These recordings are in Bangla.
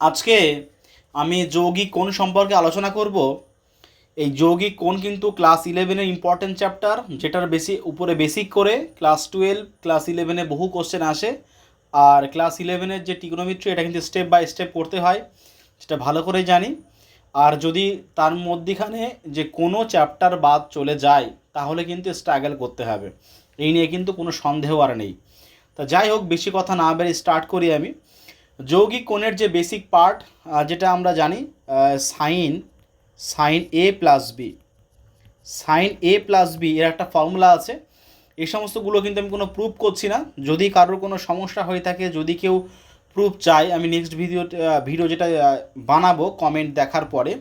আজকে আমি যৌগিক কোণ সম্পর্কে আলোচনা করব। এই যৌগিক কোণ কিন্তু ক্লাস 11-এর ইম্পর্টেন্ট চ্যাপ্টার, যেটার উপরে বেসিক করে ক্লাস 12 ক্লাস 11-এ বহু কোশ্চেন আসে। আর ক্লাস 11-এর যে ট্রিগোনোমেট্রি, এটা কিন্তু স্টেপ বাই স্টেপ করতে হয়, সেটা ভালো করে জানি। আর যদি তার মধ্যিখানে যে কোনো চ্যাপ্টার বাদ চলে যায় তাহলে কিন্তু স্ট্রাগল করতে হবে, এই নিয়ে কিন্তু কোনো সন্দেহ আর নেই। তা যাই হোক, বেশি কথা না বেড়ে স্টার্ট করি আমি। যৌগিক কোণের যে বেসিক পার্ট, যেটা আমরা জানি, সাইন সাইন এ প্লাস বি, সাইন এ প্লাস বি এর একটা ফর্মুলা আছে। এই সমস্তগুলো কিন্তু আমি কোনো প্রুফ করছি না। যদি কারোর কোনো সমস্যা হয়ে থাকে, যদি কেউ প্রুফ চাই, আমি নেক্সট ভিডিও যেটা বানাবো কমেন্ট দেখার পরে,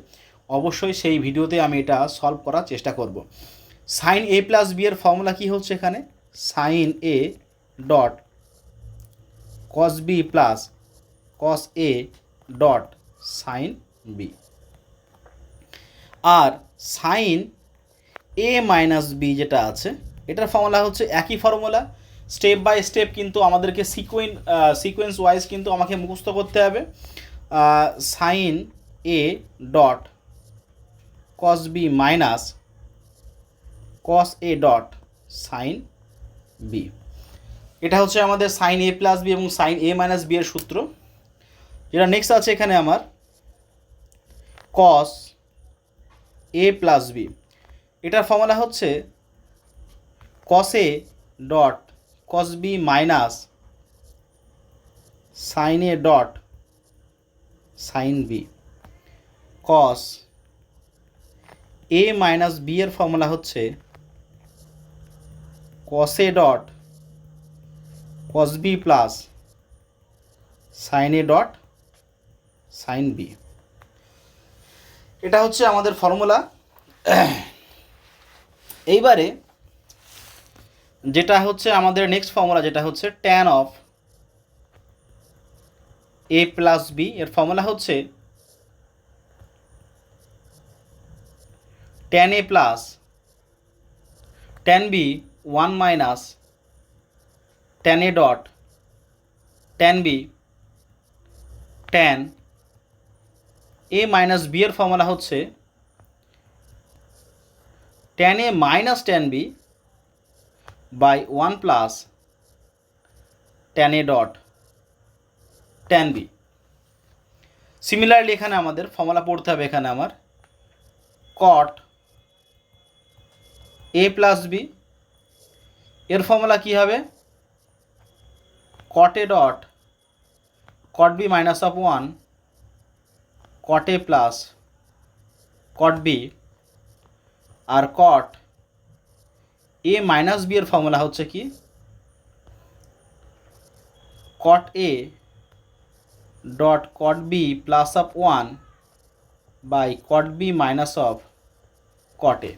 অবশ্যই সেই ভিডিওতে আমি এটা সলভ করার চেষ্টা করব। সাইন এ প্লাস বি এর ফর্মুলা কী হচ্ছে এখানে? সাইন এ dot cos B plus cos এ ডট সাইন বি। আর সাইন এ মাইনাস বি যেটা আছে, এটার ফর্মুলা হচ্ছে একই ফর্মুলা। স্টেপ বাই স্টেপ কিন্তু আমাদেরকে সিকোয়েন্স ওয়াইজ কিন্তু আমাকে মুখস্থ করতে হবে। সাইন এ dot cos B minus cos এ ডট সাইন বি। এটা হচ্ছে আমাদের সাইন এ প্লাস বি এবং সাইন এ মাইনাস বি এর সূত্র। যেটা নেক্সট আছে এখানে আমার কস এ প্লাস বি, এটার ফর্মুলা হচ্ছে cos A dot cos B minus sine A dot sine B. Cos A minus B এর ফর্মুলা হচ্ছে কস এ dot cos B plus sine এ ডট সাইন বি। এটা হচ্ছে আমাদের ফর্মুলা। এইবারে যেটা হচ্ছে আমাদের নেক্সট ফর্মুলা, যেটা হচ্ছে tan of A plus B, এর ফর্মুলা হচ্ছে ট্যান এ plus tan B 1 minus tan এ ডট ট্যান বি ট্যান এ মাইনাস বি এর ফর্মুলা হচ্ছে tan A minus tan B by 1 plus tan A dot tan B. Similarly এখানে আমাদের ফর্মুলা পড়তে হবে, এখানে আমার কট এ প্লাস বি, এর ফর্মুলা কী হবে? Cot A dot cot B minus of 1 cot A plus cot B. আর কট এ মাইনাস বি এর ফর্মুলা হচ্ছে কি? Cot A dot cot B plus of 1 by cot B minus of cot A.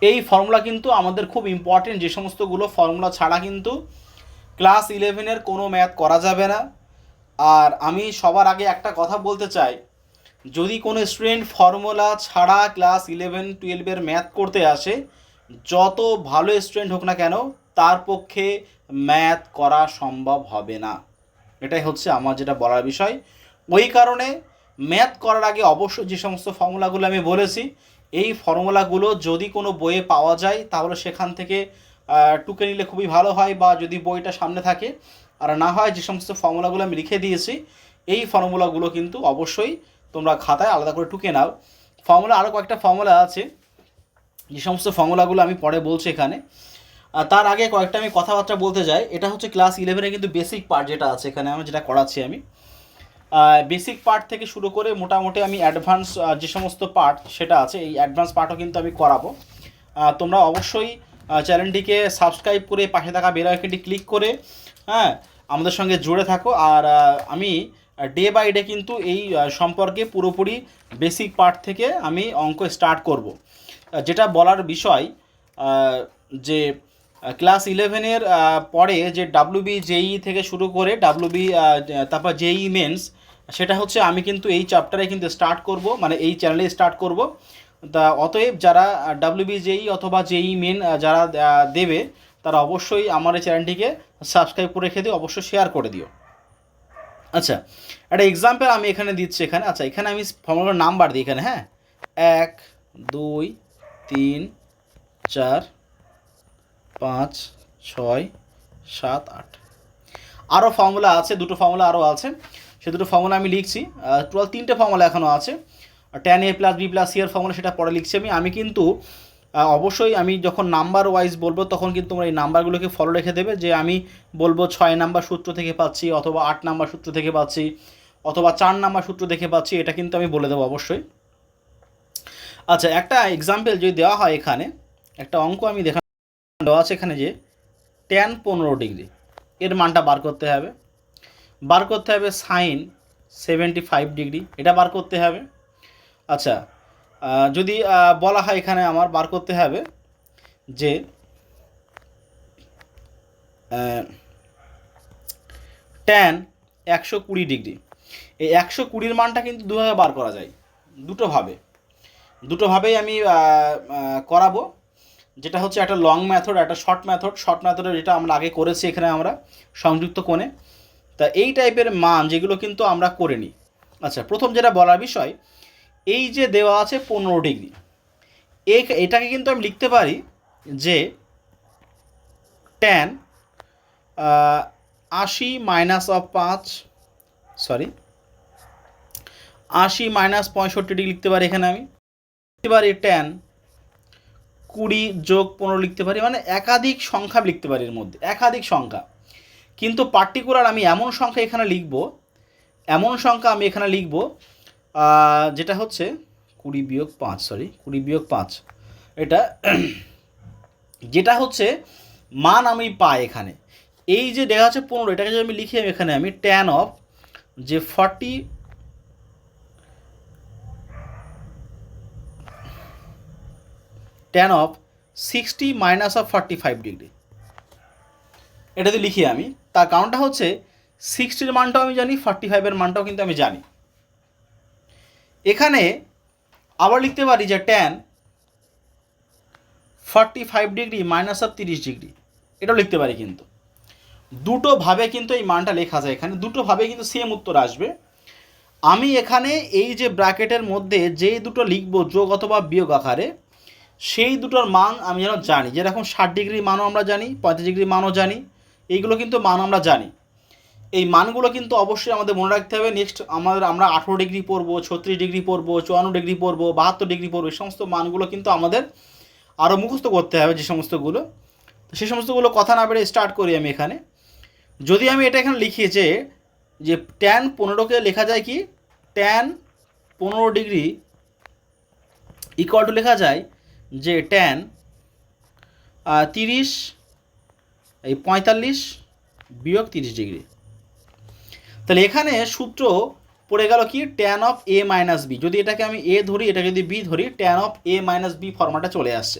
এই ফর্মুলা কিন্তু আমাদের খুব ইম্পর্টেন্ট। যে সমস্তগুলো ফর্মুলা ছাড়া কিন্তু ক্লাস 11-এর কোনো ম্যাথ করা যাবে না। আর আমি সবার আগে একটা কথা বলতে চাই, যদি কোনো স্টুডেন্ট ফর্মুলা ছাড়া ক্লাস 11-12-এর ম্যাথ করতে আসে, যত ভালো স্টুডেন্ট হোক না কেন, তার পক্ষে ম্যাথ করা সম্ভব হবে না। এটাই হচ্ছে আমার যেটা বলার বিষয়। ওই কারণে ম্যাথ করার আগে অবশ্যই যে সমস্ত ফর্মুলাগুলো আমি বলেছি, এই ফর্মুলাগুলো যদি কোনো বইয়ে পাওয়া যায় তাহলে সেখান থেকে টুকে নিলে খুবই ভালো হয়, বা যদি বইটা সামনে থাকে। আর না হয় যে সমস্ত ফর্মুলাগুলো আমি লিখে দিয়েছি, এই ফর্মুলাগুলো কিন্তু অবশ্যই তোমরা খাতায় আলাদা করে টুকে নাও। আরও কয়েকটা ফর্মুলা আছে, যে সমস্ত ফর্মুলাগুলো আমি পরে বলছি এখানে। তার আগে কয়েকটা আমি কথাবার্তা বলতে যাই। এটা হচ্ছে ক্লাস 11-এ কিন্তু বেসিক পার্ট যেটা আছে এখানে আমি যেটা করাচ্ছি, আমি বেসিক পার্ট থেকে শুরু করে মোটামুটি আমি অ্যাডভান্স যে সমস্ত পার্ট সেটা আছে, এই অ্যাডভান্স পার্টও কিন্তু আমি করাবো। তোমরা অবশ্যই চ্যানেলটিকে সাবস্ক্রাইব করে পাশে থাকা বেল আইকনটি ক্লিক করে আমাদের সঙ্গে জুড়ে থাকো। আর আমি ডে বাই ডে কিন্তু এই সম্পর্কে পুরোপুরি বেসিক পার্ট থেকে আমি অঙ্ক স্টার্ট করব। যেটা বলার বিষয়, যে ক্লাস 11-এর পরে যে ডাব্লিউবি জেই থেকে শুরু করে ডাব্লিউবি তারপর জেই মেন্স, সেটা হচ্ছে আমি কিন্তু এই চ্যাপ্টারে কিন্তু স্টার্ট করব, মানে এই চ্যানেলে স্টার্ট করব। তা অতএব যারা ডাব্লিউবি জেই অথবা জেই মেন যারা দেবে, তারা অবশ্যই আমার এই চ্যানেলটিকে সাবস্ক্রাইব করে রেখে দিও, অবশ্যই শেয়ার করে দিও। আচ্ছা, একটা এক্সাম্পল আমি এখানে দিচ্ছি এখানে। আচ্ছা, এখানে আমি ফর্মুলার নাম্বার দিই এখানে, হ্যাঁ, 1 2 3 4 5 6 7 8। আরও ফর্মুলা আছে, দুটো ফর্মুলা আরও আছে, সে দুটো ফর্মুলা আমি লিখছি। টোটাল 3টে ফর্মুলা এখনও আছে। tan a plus b plus c এর ফর্মুলা সেটা পরে লিখছি আমি কিন্তু অবশ্যই আমি যখন নাম্বার ওয়াইজ বলবো তখন কিন্তু তোমরা এই নাম্বারগুলোকে ফলো রেখে দেবে, যে আমি বলবো 6 নাম্বার সূত্র থেকে পাচ্ছি, অথবা 8 নাম্বার সূত্র থেকে পাচ্ছি, অথবা 4 নাম্বার সূত্র থেকে পাচ্ছি, এটা কিন্তু আমি বলে দেবো অবশ্যই। আচ্ছা, একটা এক্সাম্পল যদি দেওয়া হয়, এখানে একটা অঙ্ক আমি দেওয়া আছে এখানে, যে tan 15 ডিগ্রি এর মানটা বার করতে হবে সাইন 75 ডিগ্রি, এটা বার করতে হবে। আচ্ছা, যদি বলা হয় এখানে আমার বার করতে হবে যে tan 120 ডিগ্রি, এই 120-র মানটা কিন্তু দুভাবে বার করা যায়, দুটোভাবেই আমি করাবো। যেটা হচ্ছে একটা লং মেথড, একটা শর্ট মেথডে যেটা আমরা আগে করেছি এখানে আমরা সংযুক্ত কোণে। তা এই টাইপের মান যেগুলো কিন্তু আমরা করে নিই। আচ্ছা, প্রথম যেটা বলার বিষয়, এই যে দেওয়া আছে 15 ডিগ্রি, এটাকে কিন্তু আমি লিখতে পারি যে tan 80 minus of 80 minus 65 degree লিখতে পারি এখানে আমি। লিখতে পারি tan 20 যোগ 15 লিখতে পারি, মানে একাধিক সংখ্যা লিখতে পারি, এর মধ্যে একাধিক সংখ্যা। কিন্তু পার্টিকুলার আমি এমন সংখ্যা এখানে লিখব, যেটা হচ্ছে 20 - 5 এটা যেটা হচ্ছে মান আমি পাই এখানে। এই যে দেখা যাচ্ছে 15, এটাকে যদি আমি লিখি এখানে আমি tan অফ যে 60 মাইনাস অফ 45 ডিগ্রি, এটা যদি লিখি আমি, তার কারণটা হচ্ছে 60-র মানটাও আমি জানি, 45-এর মানটাও কিন্তু আমি জানি। এখানে আবার লিখতে পারি যে tan 45 degree minus of 30 degree, এটাও লিখতে পারি। কিন্তু দুটোভাবে কিন্তু এই মানটা লেখা যায়, এখানে দুটোভাবে কিন্তু সেম উত্তর আসবে। আমি এখানে এই যে ব্র্যাকেটের মধ্যে যেই দুটো লিখবো যোগ অথবা বিয়োগ আকারে, সেই দুটোর মান আমি যেন জানি, যেরকম 60 ডিগ্রি মানও আমরা জানি, 35 ডিগ্রি মানও জানি, এইগুলো কিন্তু মান আমরা জানি। এই মানগুলো কিন্তু অবশ্যই আমাদের মনে রাখতে হবে। নেক্সট আমরা 18 ডিগ্রি পড়বো, 36 ডিগ্রি পড়বো, 54 ডিগ্রি পড়বো, 72 ডিগ্রি পড়বো, এই সমস্ত মানগুলো কিন্তু আমাদের আরও মুখস্থ করতে হবে, যে সমস্তগুলো। তো সেই সমস্তগুলো কথা না বেড়ে স্টার্ট করি আমি এখানে। যদি আমি এটা এখানে লিখি যে tan 15-কে লেখা যায় কি, tan 15 ডিগ্রি ইকুয়াল টু লেখা যায় যে tan 45 বিয়োগ 30 ডিগ্রি। তাহলে এখানে সূত্র পড়ে গেল কি, tan of a minus b. যদি এটাকে আমি a ধরি, এটাকে যদি b ধরি, tan of a minus b ফর্মুলাটা চলে আসছে।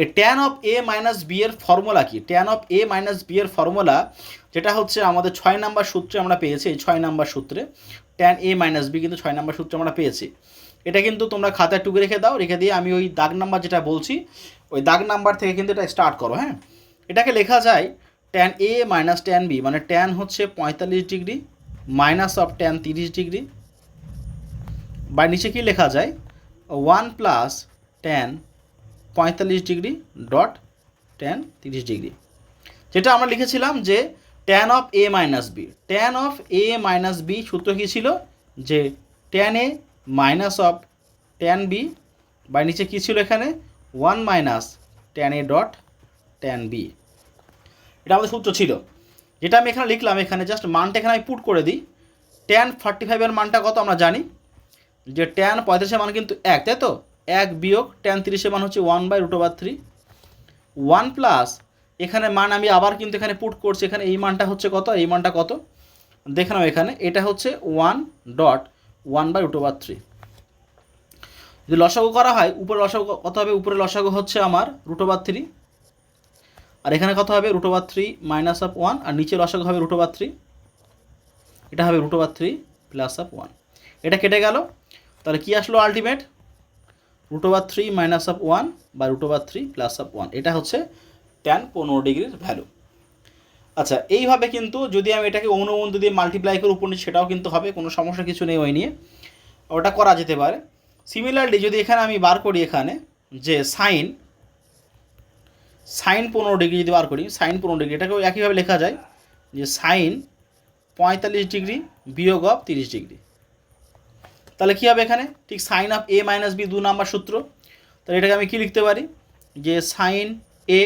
এই tan of a minus B এর ফর্মুলা কি? tan of a minus B এর ফর্মুলা যেটা হচ্ছে আমাদের 6 নাম্বার সূত্রে আমরা পেয়েছি। এই 6 নাম্বার সূত্রে tan a মাইনাস বি কিন্তু 6 নাম্বার সূত্রে আমরা পেয়েছি। এটা কিন্তু তোমরা খাতায় টুকে রেখে দাও, রেখে দিয়ে আমি ওই দাগ নাম্বার যেটা বলছি, ওই দাগ নাম্বার থেকে কিন্তু এটা স্টার্ট করো। হ্যাঁ, এটাকে লেখা যায় tan a minus tan b, মানে tan হচ্ছে 45 degree minus of tan 30 degree, বা নিচে কি লেখা যায় 1 plus tan 45 degree dot tan 30 degree. যেটা আমরা লিখেছিলাম যে tan of a minus b, tan of a minus b সূত্র কী ছিল, যে tan a minus of tan b, বা নিচে কী ছিল এখানে 1 minus tan a dot tan b। এটা আমাদের সূত্র ছিল, যেটা আমি এখানে লিখলাম। এখানে জাস্ট মানটা এখানে আমি পুট করে দিই। tan 45-এর মানটা কত আমরা জানি, যে tan 45-এর মান কিন্তু 1, তাই তো? 1 বিয়োগ tan 30-এর মান হচ্ছে 1/√3, 1 প্লাস এখানে মান আমি আবার কিন্তু এখানে পুট করছি। এখানে এই মানটা হচ্ছে কত, এই মানটা কত দেখে নাও। এখানে এটা হচ্ছে 1/1/√3। যদি লসাগু করা হয়, উপরে লসাগু কত হবে? উপরে লসাগু হচ্ছে আমার √3, আর এখানে কত হবে √3 মাইনাস অফ 1, আর নিচে লসাগু হবে √3, এটা হবে √3 প্লাস অফ 1। এটা কেটে গেল, তাহলে কি আসলো আলটিমেট √3 মাইনাস অফ 1 বা √3 প্লাস অফ 1। এটা হচ্ছে tan 15 ডিগ্রির ভ্যালু। আচ্ছা, এইভাবে কিন্তু যদি আমি এটাকে অনুবন্ধ দিয়ে মাল্টিপ্লাই করে উপর নিচে সেটাও কিন্তু হবে, কোনো সমস্যা কিছু নেই ওই নিয়ে, ওটা করা যেতে পারে। সিমিলারলি যদি এখানে আমি বার করি এখানে যে সাইন 15 ডিগ্রি যদি বার করি, সাইন 15 ডিগ্রি, এটাকেও একইভাবে লেখা যায় যে সাইন 45 ডিগ্রি বিয়োগ অফ 30 ডিগ্রি। তাহলে কী হবে এখানে, ঠিক sine of A minus b 2 number সূত্র। তাহলে এটাকে আমি কি লিখতে পারি যে সাইন এ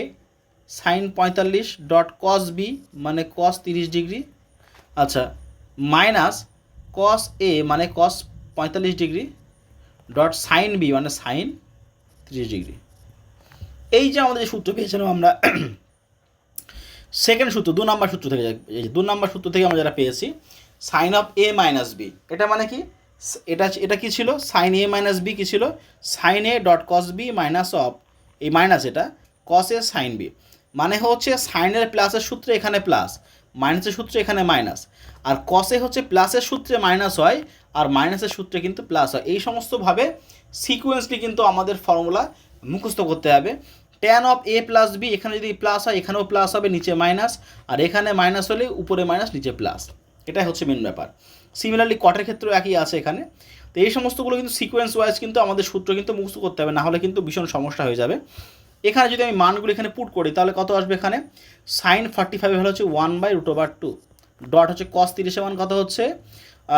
সাইন 45 ডট কস বি মানে কস 30 ডিগ্রি, আচ্ছা, মাইনাস কস এ মানে cos 45 degree dot sine b মানে সাইন 30 ডিগ্রি। এই যে আমাদের যে সূত্র পেয়েছিলাম আমরা সেকেন্ড সূত্র 2 নাম্বার সূত্র থেকে, এই 2 নাম্বার সূত্র থেকে আমরা যেটা পেয়েছি sine of A minus b, এটা মানে কি, এটা কি ছিল, সাইন এ মাইনাস বি কী ছিল, sine A dot cos B minus of, এই মাইনাস এটা কস এ সাইন বি, মানে হচ্ছে সাইনের প্লাসের সূত্রে এখানে প্লাস, মাইনাসের সূত্রে এখানে মাইনাস, আর কসে হচ্ছে প্লাসের সূত্রে মাইনাস হয় আর মাইনাসের সূত্রে কিন্তু প্লাস হয়। এই সমস্তভাবে সিকুয়েন্সলি কিন্তু আমাদের ফর্মুলা মুখস্থ করতে হবে। Tan of A plus b, এখানে যদি প্লাস হয় এখানেও প্লাস হবে, নিচে মাইনাস, আর এখানে মাইনাস হলে উপরে মাইনাস নিচে প্লাস, এটাই হচ্ছে মেন ব্যাপার। সিমিলারলি কটের ক্ষেত্রেও একই আছে এখানে। তো এই সমস্তগুলো কিন্তু সিকোয়েন্স ওয়াইজ কিন্তু আমাদের সূত্র কিন্তু মুখস্থ করতে হবে, না হলে কিন্তু ভীষণ সমস্যা হয়ে যাবে। এখানে যদি আমি মানগুলো এখানে পুট করি তাহলে কত আসবে, এখানে সাইন 45 ভ্যালু হচ্ছে 1/√2, ডট হচ্ছে কস 30 মান কত হচ্ছে,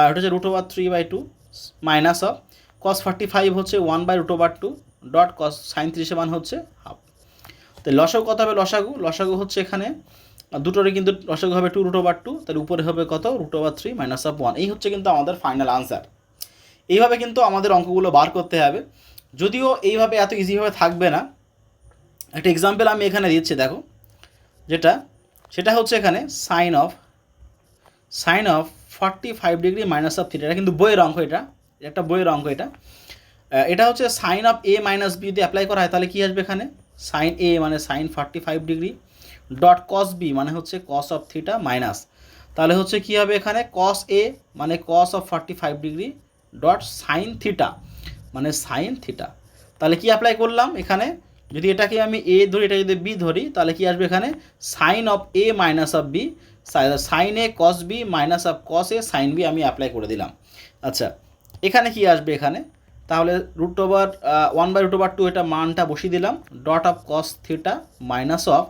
এটা হচ্ছে √3/2 মাইনাস অফ কস 45 হচ্ছে 1/√2 ডট কস সাইন 30 মান হচ্ছে হাফ। তো লসাগু কত হবে, লসাগু হচ্ছে এখানে দুটোরই কিন্তু লসাগু হবে 2√2, তাহলে উপরে হবে কত, √3 মাইনাস অফ 1। এই হচ্ছে কিন্তু আমাদের ফাইনাল আনসার। এইভাবে কিন্তু আমাদের অঙ্কগুলো বার করতে হবে, যদিও এইভাবে এত ইজিভাবে থাকবে না। একটা এক্সাম্পল আমি এখানে দিচ্ছি, দেখো সেটা হচ্ছে এখানে sine of 45 degree minus of theta, এটা কিন্তু বইয়ের অঙ্ক, এটা একটা বইয়ের অঙ্ক, এটা হচ্ছে sine of A minus b যদি অ্যাপ্লাই করা হয় তাহলে কী আসবে, এখানে সাইন এ মানে sine 45 degree dot cos b মানে হচ্ছে কস অফ থিটা মাইনাস, তাহলে হচ্ছে কী হবে এখানে কস এ মানে cos of 45 degree dot sine theta মানে সাইন থিটা। তাহলে কি অ্যাপ্লাই করলাম এখানে, যদি এটাকে আমি এ ধরি, এটা যদি বি ধরি, তাহলে কি আসবে এখানে sine of A minus of b, sine a cos B minus of cos a sine b আমি অ্যাপ্লাই করে দিলাম। আচ্ছা, এখানে কি আসবে এখানে, তাহলে √1/√2 এটা মানটা বসিয়ে দিলাম, dot of cos theta minus of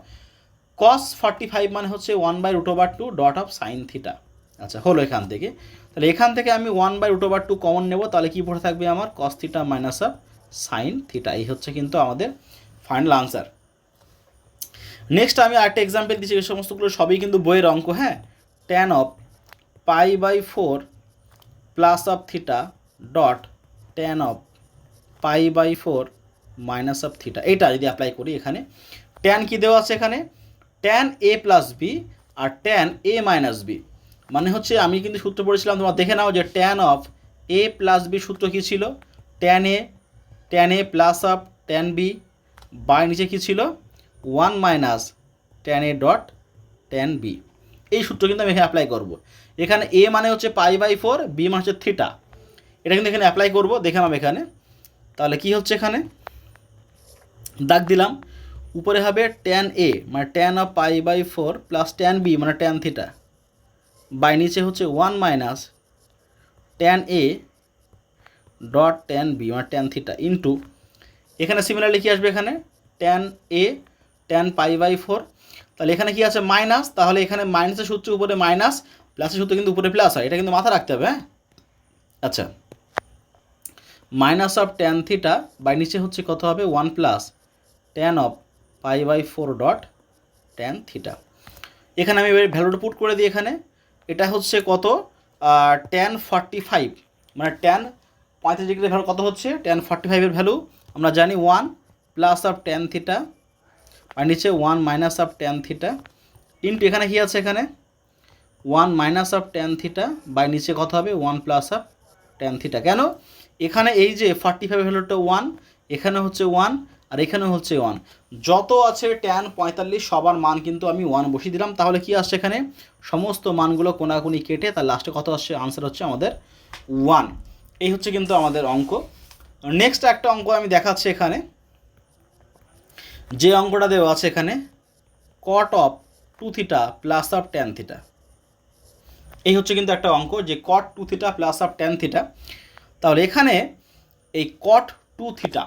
কস 45 মানে হচ্ছে 1/√2 ডট অফ সাইন থিটা। আচ্ছা, হলো এখান থেকে। তাহলে এখান থেকে আমি 1/√2 কমন নেব, তাহলে কি পড়ে থাকবে আমার cos theta minus of sine theta. এই হচ্ছে কিন্তু আমাদের ফাইনাল আনসার। নেক্সট আমি আরেকটা এক্সাম্পল দিচ্ছি, এই সমস্তগুলো সবই কিন্তু বইয়ের অঙ্ক, হ্যাঁ। Tan of π/4 plus of theta dot tan of π/4 minus of theta, এটা যদি অ্যাপ্লাই করি, এখানে ট্যান কি দেওয়া আছে, এখানে ট্যান এ প্লাস বি আর ট্যান এ মাইনাস বি, মানে হচ্ছে আমি কিন্তু সূত্র পড়েছিলাম, তোমরা দেখে নাও যে tan of A plus b সূত্র কী ছিল, tan A plus of tan B by নিচে কী ছিল 1 মাইনাস ট্যান এ ডট ট্যান বি। এই সূত্র কিন্তু আমি এখানে অ্যাপ্লাই করবো। এখানে এ মানে হচ্ছে π/4, বি মানে হচ্ছে থিটা, এটা কিন্তু এখানে অ্যাপ্লাই করবো, দেখে নাও এখানে। তাহলে কি হচ্ছে, এখানে দাগ দিলাম, উপরে হবে ট্যান এ মানে tan of π/4 plus tan B মানে ট্যান থিটা বাই নিচে হচ্ছে 1 মাইনাস ট্যান এ ডট ট্যান বি মানে ট্যান থিটা ইন্টু, এখানে সিমিলারলি কী আসবে, এখানে ট্যান এ ট্যান π/4, তাহলে এখানে কি আছে মাইনাস, তাহলে এখানে মাইনাসের সূত্র উপরে মাইনাস, প্লাসের সূত্র কিন্তু উপরে প্লাস হয়, এটা কিন্তু মাথা রাখতে হবে, হ্যাঁ। আচ্ছা, minus of tan theta by নিচে হচ্ছে কত হবে 1 plus tan of π/4 dot tan theta. এখানে আমি ভ্যালুটা পুট করে দিই, এখানে এটা হচ্ছে কত, ট্যান 45 মানে ট্যান 35 ডিগ্রির ভ্যালু কত হচ্ছে, ট্যান 45-এর ভ্যালু আমরা জানি 1 প্লাস অফ ট্যান থিটা আর নিচে 1 minus of tan theta into, এখানে কী আছে, এখানে 1 minus of tan theta by নিচে কত হবে 1 প্লাস অফ ট্যান থিটা। কেন, এখানে এই যে 45 ভ্যালুটা 1, এখানে হচ্ছে 1 আর এখানে হচ্ছে 1, যত আছে ট্যান 45 সবার মান কিন্তু আমি 1 বসিয়ে দিলাম। তাহলে কি আসছে, এখানে সমস্ত মানগুলো কোনাকুনি কেটে তার লাস্টে কত আসছে, আনসার হচ্ছে আমাদের 1। এই হচ্ছে কিন্তু আমাদের অঙ্ক। নেক্সট একটা অঙ্ক আমি দেখাচ্ছি, এখানে যে অঙ্কটা দেওয়া আছে, এখানে cot of two theta plus of tan theta. এই হচ্ছে কিন্তু একটা অঙ্ক যে cot two theta plus of tan theta. তাহলে এখানে এই কট টু থিটা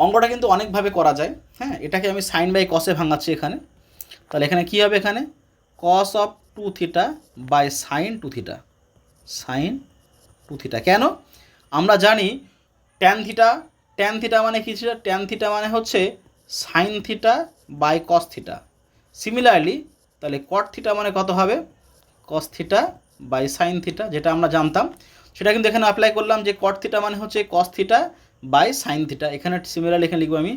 অঙ্কটা কিন্তু অনেকভাবে করা যায়। হ্যাঁ, এটাকে আমি সাইন বাই কসে ভাঙাচ্ছি এখানে। তাহলে এখানে কী হবে, এখানে cos of two theta by sine two theta, sine two theta. কেন? আমরা জানি ট্যান থিটা মানে কী ছিল? ট্যান থিটা মানে হচ্ছে sine theta by cos theta. Similarly তাহলে কট থিটা মানে কত হবে? Cos theta by sine theta, যেটা আমরা জানতাম সেটা কিন্তু এখানে অ্যাপ্লাই করলাম যে কট থিটা মানে হচ্ছে cos theta by sine theta. এখানে সিমিলারলি এখানে লিখবো আমি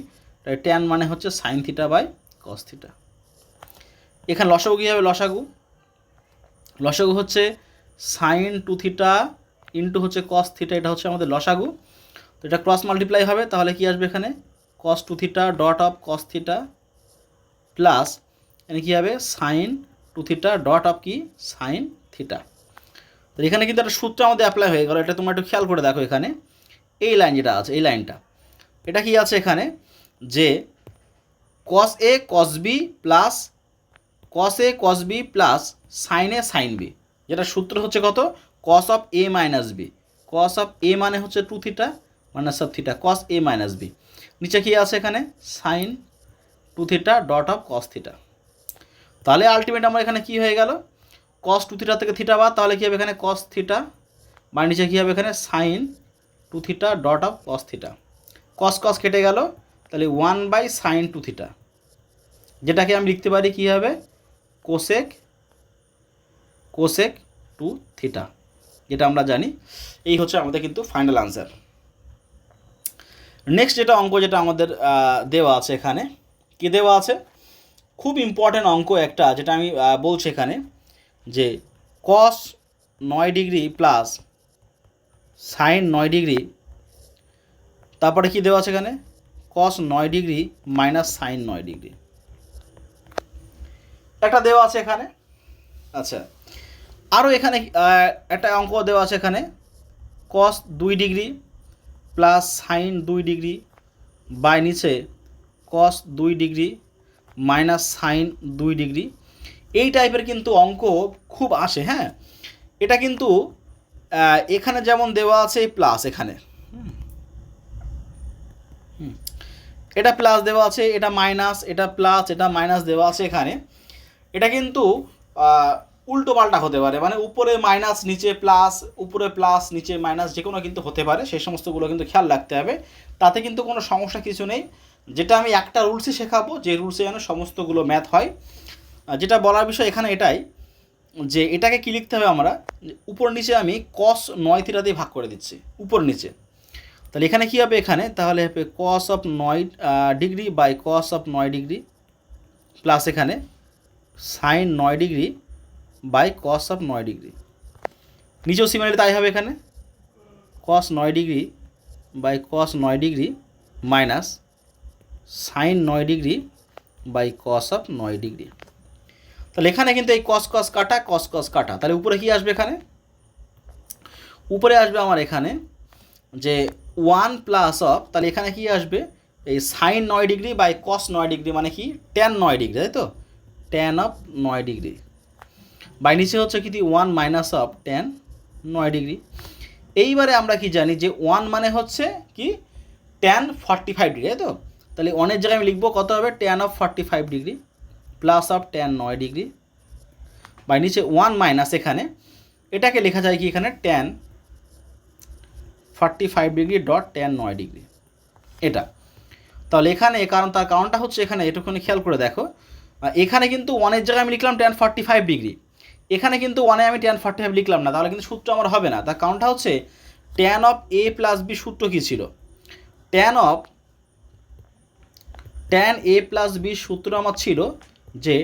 ট্যান মানে হচ্ছে sine theta by cos theta. এখানে লসাগু কী হবে? লসাগু হচ্ছে সাইন টু থিটা ইন্টু হচ্ছে কস থিটা, এটা হচ্ছে আমাদের লসাগু। তো এটা ক্রস মাল্টিপ্লাই হবে, তাহলে কি আসবে এখানে? Cos two theta dot of cos theta plus এখানে কী হবে? Sine two theta dot of কি? Sine theta. তো এখানে কিন্তু একটা সূত্র আমাদের অ্যাপ্লাই হয়ে গেল। এটা তোমরা একটু খেয়াল করে দেখো, এখানে এই লাইন যেটা আছে, এই লাইনটা, এটা কি আছে এখানে? যে cos A cos B plus sine A sine B, যেটা সূত্র হচ্ছে কত? Cos of A minus B. Cos of A মানে হচ্ছে two theta minus of theta, cos A minus B. নিচে কি আছে এখানে? Sine two theta dot of cos theta. তাহলে আলটিমেট আমার এখানে কি হয়ে গেল? কস টু থিটা থেকে থিটা বাদ, তাহলে কী হবে এখানে? Cos theta. বা নিচে কী হবে এখানে? Sine two theta dot of cos theta. Cos কেটে গেল, তাহলে 1/sin টু থিটা, যেটাকে আমি লিখতে পারি কী হবে? কোসেক টু থিটা, যেটা আমরা জানি। এই হচ্ছে আমাদের কিন্তু ফাইনাল আনসার। নেক্সট যেটা অঙ্ক যেটা আমাদের দেওয়া আছে এখানে, কি দেওয়া আছে? খুব ইম্পর্ট্যান্ট অঙ্ক একটা, যেটা আমি বলছি এখানে যে কস 9 ডিগ্রি প্লাস সাইন 9 ডিগ্রি, তারপরে কি দেওয়া আছে এখানে? Cos 9 degree minus sine 9 degree একটা দেওয়া আছে এখানে। আচ্ছা, আরও এখানে একটা অঙ্ক দেওয়া আছে এখানে, cos 2 degree plus sine 2 degree by নিচে cos 2 degree minus sine 2 degree. এই টাইপের কিন্তু অঙ্ক খুব আসে। হ্যাঁ, এটা কিন্তু এখানে যেমন দেওয়া আছে প্লাস, এখানে এটা প্লাস দেওয়া আছে, এটা মাইনাস, এটা প্লাস, এটা মাইনাস দেওয়া আছে এখানে। এটা কিন্তু উল্টো পাল্টা হতে পারে, মানে উপরে মাইনাস নিচে প্লাস, উপরে প্লাস নিচে মাইনাস, যে কোনো কিন্তু হতে পারে। সেই সমস্তগুলো কিন্তু খেয়াল রাখতে হবে, তাতে কিন্তু কোনো সমস্যা কিছু নেই। যেটা আমি একটা রুলসই শেখাবো, যে রুলসে যেন সমস্তগুলো ম্যাথ হয়। যেটা বলার বিষয় এখানে এটাই যে এটাকে কী লিখতে হবে, আমরা উপর নিচে আমি কস 9 থিটা দিয়ে ভাগ করে দিচ্ছি, উপর নিচে। তাহলে এখানে কী হবে? এখানে তাহলে হবে cos of 9 degree by cos of 9 degree plus এখানে sine 9 degree by cos of 9 degree. নিচেও সিমিলারলি তাই হবে, এখানে cos 9 degree by cos 9 degree minus sine 9 degree by cos of 9 degree. তাহলে এখানে কিন্তু এই কস কাটা, কস কাটা, তাহলে উপরে কি আসবে? এখানে উপরে আসবে আমার এখানে যে 1 প্লাস অফ, তাহলে এখানে কি আসবে? এই sine 9 degree by cos 9 degree মানে কি? ট্যান 9 ডিগ্রি, তাই তো? ট্যান অফ 9 ডিগ্রি বাই নিচে হচ্ছে কি? 1 মাইনাস অফ ট্যান 9 ডিগ্রি। এইবারে আমরা কি জানি যে 1 মানে হচ্ছে কি? ট্যান 45 ডিগ্রি, তাই তো? তাহলে 1-এর জায়গায় আমি লিখবো কত হবে? Tan of 45 degree plus of tan 9 degree by নিচে 1 মাইনাস, এখানে এটাকে লেখা যায় কি? এখানে tan 45 degree dot tan 9 degree, এটা। তাহলে এখানে তার কারণটা হচ্ছে এখানে এটুকুনি খেয়াল করে দেখো, এখানে কিন্তু 1-এর জায়গায় আমি লিখলাম ট্যান 45 ডিগ্রি, এখানে কিন্তু 1-এ আমি ট্যান 45 লিখলাম না, তাহলে কিন্তু সূত্র আমার হবে না। তার কারণটা হচ্ছে tan of A plus b সূত্র কী ছিল? ট্যান এ প্লাস বি সূত্র আমার ছিল যে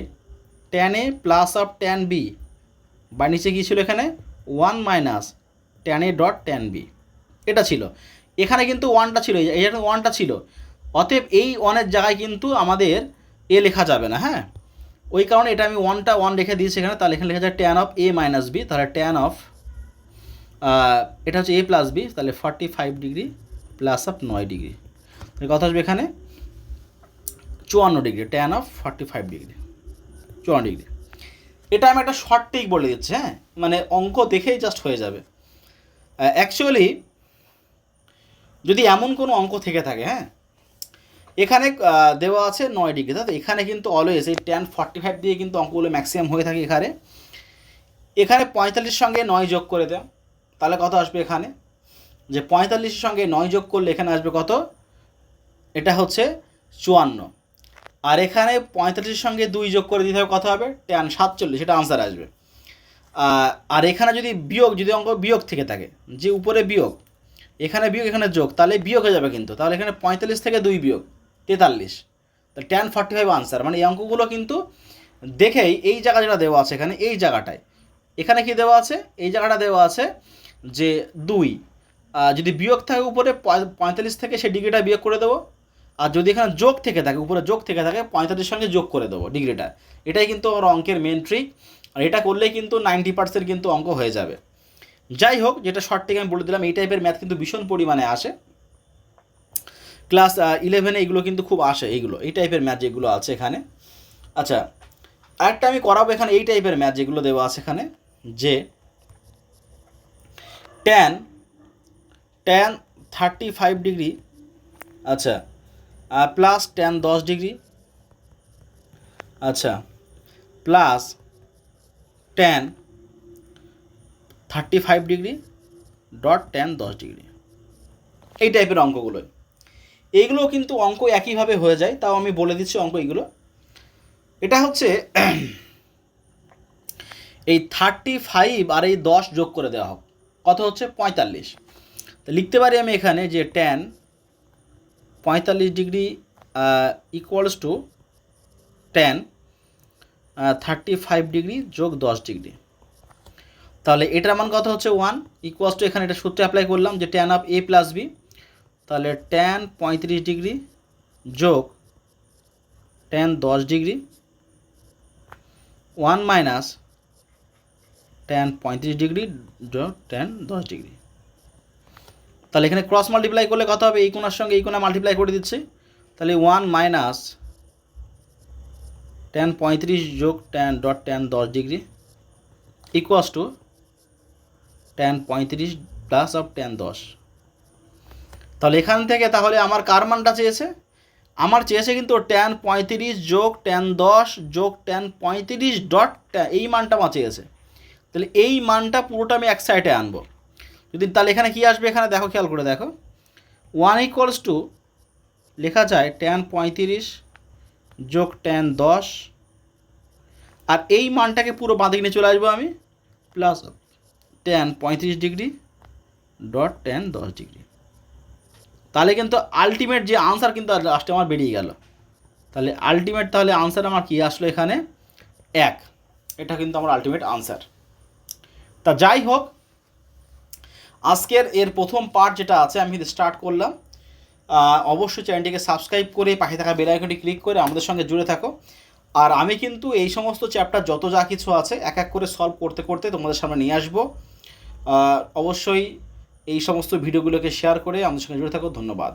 tan A plus of tan b বা নিচে কী ছিল? এখানে 1 মাইনাস ট্যান এ ডট ট্যান বি, এটা ছিল। এখানে কিন্তু 1টা ছিল, এই 1টা ছিল, অতএব এই 1-এর জায়গায় কিন্তু আমাদের এ লেখা যাবে না। হ্যাঁ, ওই কারণে এটা আমি 1 রেখে দিয়েছি এখানে। তাহলে এখানে লেখা যায় tan of A minus b, তাহলে ট্যান অফ এটা হচ্ছে এ প্লাস বি, তাহলে 45 ডিগ্রি প্লাস অফ 9 ডিগ্রি। কথা আসবে এখানে 54 degree, tan of 45 degree, 54 degree. এটা আমি একটা শর্ট ট্রিক বলে দিচ্ছি, হ্যাঁ, মানে অঙ্ক দেখেই জাস্ট হয়ে যাবে। অ্যাকচুয়ালি যদি এমন কোনো অঙ্ক থেকে থাকে, হ্যাঁ, এখানে দেওয়া আছে 9 ডিগ্রি, তাই তো এখানে কিন্তু অলওয়েজ এই ট্যান 45 দিয়ে কিন্তু অঙ্কগুলো ম্যাক্সিমাম হয়ে থাকে। এখানে 45 সঙ্গে 9 যোগ করে দেয়, তাহলে কত আসবে এখানে, যে 45 সঙ্গে 9 যোগ করলে এখানে আসবে কত, এটা হচ্ছে 54। আর এখানে 45 সঙ্গে 2 যোগ করে দিতে হবে, কত হবে, ট্যান 47, এটা আনসার আসবে। আর এখানে যদি বিয়োগ, যদি অঙ্ক বিয়োগ থেকে থাকে, যে উপরে বিয়োগ, এখানে বিয়োগ, এখানে যোগ, তাহলে বিয়োগ হয়ে যাবে কিন্তু, তাহলে এখানে 45 থেকে 2 বিয়োগ 43, তাহলে ট্যান 45 আনসার। মানে এই অঙ্কগুলো কিন্তু দেখেই এই জায়গা যেটা দেওয়া আছে এখানে, এই জায়গাটায়, এখানে কি দেওয়া আছে, এই জায়গাটা দেওয়া আছে যে 2, যদি বিয়োগ থাকে উপরে 45 থেকে সেই ডিগ্রিটা বিয়োগ করে দেবো, আর যদি এখানে যোগ থেকে থাকে, উপরে যোগ থেকে থাকে, 45 সঙ্গে যোগ করে দেবো ডিগ্রিটা। এটাই কিন্তু আমার অঙ্কের মেন ট্রিক, আর এটা করলেই কিন্তু 90% কিন্তু অঙ্ক হয়ে যাবে। যাই হোক, যেটা শর্ট থেকে আমি বলে দিলাম, এই টাইপের ম্যাথ কিন্তু ভীষণ পরিমাণে আসে ক্লাস 11-এ, এইগুলো কিন্তু খুব আসে, এইগুলো এই টাইপের ম্যাথ যেগুলো আছে এখানে। আচ্ছা, আরেকটা আমি করাবো এখানে, এই টাইপের ম্যাথ যেগুলো দেওয়া আছে এখানে, যে ট্যান 35 ডিগ্রি, আচ্ছা, প্লাস ট্যান 10 ডিগ্রি, আচ্ছা, plus tan 35 degree dot tan 10 degree, এই টাইপের অঙ্কগুলো, এইগুলো কিন্তু অঙ্ক একইভাবে হয়ে যায়। তাও আমি বলে দিচ্ছি অঙ্ক এইগুলো। এটা হচ্ছে এই 35 আর এই 10 যোগ করে দেওয়া হোক, কত হচ্ছে 45। তো লিখতে পারি আমি এখানে যে tan 45 degree equals to tan 35 degree যোগ 10 ডিগ্রি। তাহলে এটার মান কত হচ্ছে 1 ইকুয়ালস টু, এখানে এটা সূত্রে অ্যাপ্লাই করলাম যে tan of A plus b, তাহলে ট্যান 35 ডিগ্রি যোগ tan 10 degree 1 minus tan 35 degree যোগ ট্যান 10 ডিগ্রি। তাহলে এখানে ক্রস মাল্টিপ্লাই করলে কত হবে, এই কোণার সঙ্গে এই কোণা মাল্টিপ্লাই করে দিচ্ছে, তাহলে 1 মাইনাস ট্যান 35 যোগ tan dot tan 10 degree equals to tan 35 plus of tan 10। তাহলে এখান থেকে তাহলে আমার কার মানটা চেয়েছে, আমার চেয়েছে কিন্তু ট্যান 35 যোগ ট্যান 10 যোগ ট্যান 35 ডট এই মানটা আমার চেয়েছে। তাহলে এই মানটা পুরোটা আমি এক সাইডে আনবো। যদি তাহলে এখানে কি আসবে, এখানে দেখো, খেয়াল করে দেখো, 1 ইকুয়ালস টু লেখা যায় ট্যান 35 যোগ ট্যান 10, আর এই মানটাকে পুরো বাঁদিকে নিয়ে চলে আসবো আমি, plus tan 35 degree dot tan 10 degree. তাহলে কিন্তু আলটিমেট যে আনসার কিন্তু লাস্টে আমার বেরিয়ে গেল। তাহলে আলটিমেট, তাহলে আনসার আমার কী আসলো এখানে 1, এটা কিন্তু আমার আলটিমেট আনসার। তা যাই হোক, আজকের এর প্রথম পার্ট যেটা আছে আমি কিন্তু স্টার্ট করলাম। অবশ্যই চ্যানেলটিকে সাবস্ক্রাইব করে পাশে থাকা বেল আইকনটি ক্লিক করে আমাদের সঙ্গে জুড়ে থাকো। আর আমি কিন্তু এই সমস্ত চ্যাপ্টার যত যা কিছু আছে এক এক করে সলভ করতে করতে তোমাদের সামনে নিয়ে আসবো। অবশ্যই এই সমস্ত ভিডিওগুলোকে শেয়ার করে আমাদের সঙ্গে জুড়ে থাকো। ধন্যবাদ।